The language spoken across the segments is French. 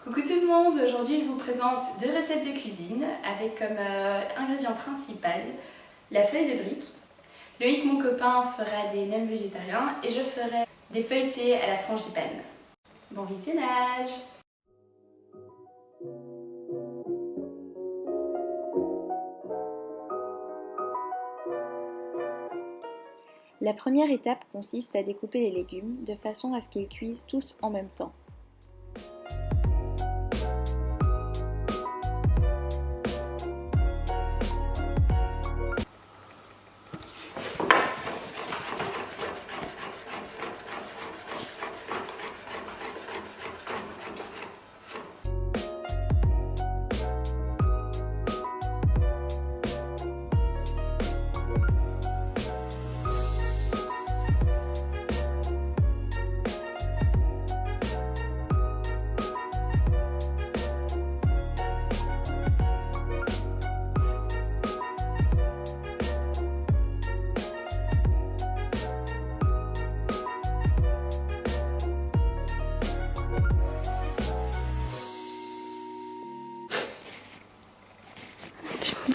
Coucou tout le monde, aujourd'hui je vous présente deux recettes de cuisine avec comme ingrédient principal la feuille de brique. Loïc, mon copain, fera des nems végétariens et je ferai des feuilletés à la frangipane. Bon visionnage! La première étape consiste à découper les légumes de façon à ce qu'ils cuisent tous en même temps.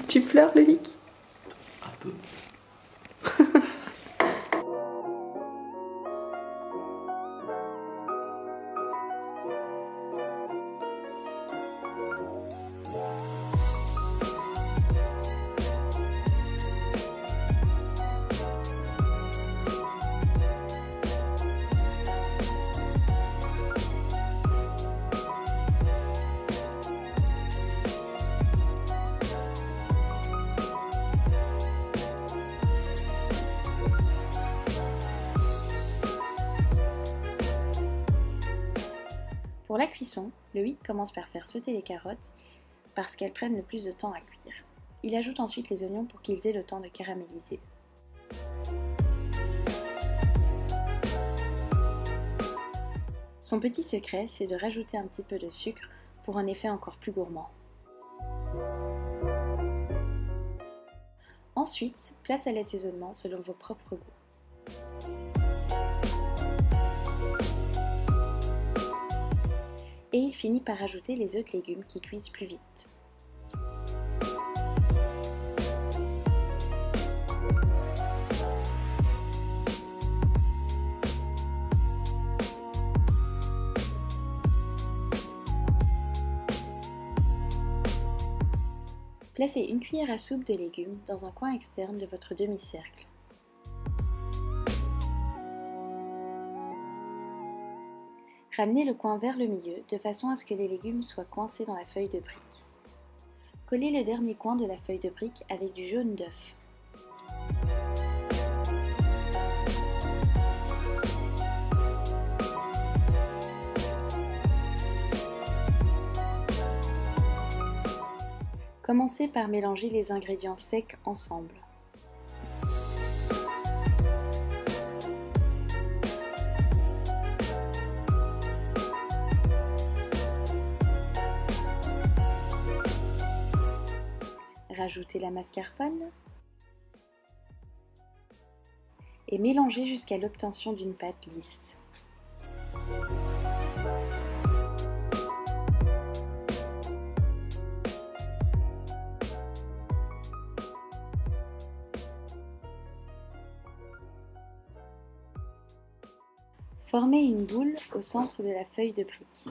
Tu pleures, Loïc? Un peu. Pour la cuisson, Loïc commence par faire sauter les carottes parce qu'elles prennent le plus de temps à cuire. Il ajoute ensuite les oignons pour qu'ils aient le temps de caraméliser. Son petit secret, c'est de rajouter un petit peu de sucre pour un effet encore plus gourmand. Ensuite, place à l'assaisonnement selon vos propres goûts. Et il finit par ajouter les autres légumes qui cuisent plus vite. Placez une cuillère à soupe de légumes dans un coin externe de votre demi-cercle. Ramenez le coin vers le milieu de façon à ce que les légumes soient coincés dans la feuille de brique. Collez le dernier coin de la feuille de brique avec du jaune d'œuf. Commencez par mélanger les ingrédients secs ensemble. Rajoutez la mascarpone et mélangez jusqu'à l'obtention d'une pâte lisse. Formez une boule au centre de la feuille de brique.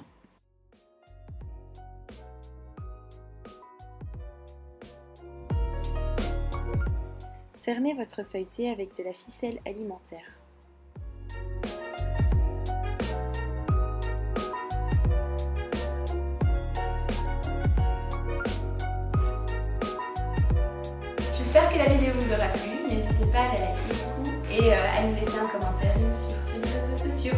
Fermez votre feuilleté avec de la ficelle alimentaire. J'espère que la vidéo vous aura plu. N'hésitez pas à la liker et à nous laisser un commentaire et nous suivre sur les réseaux sociaux.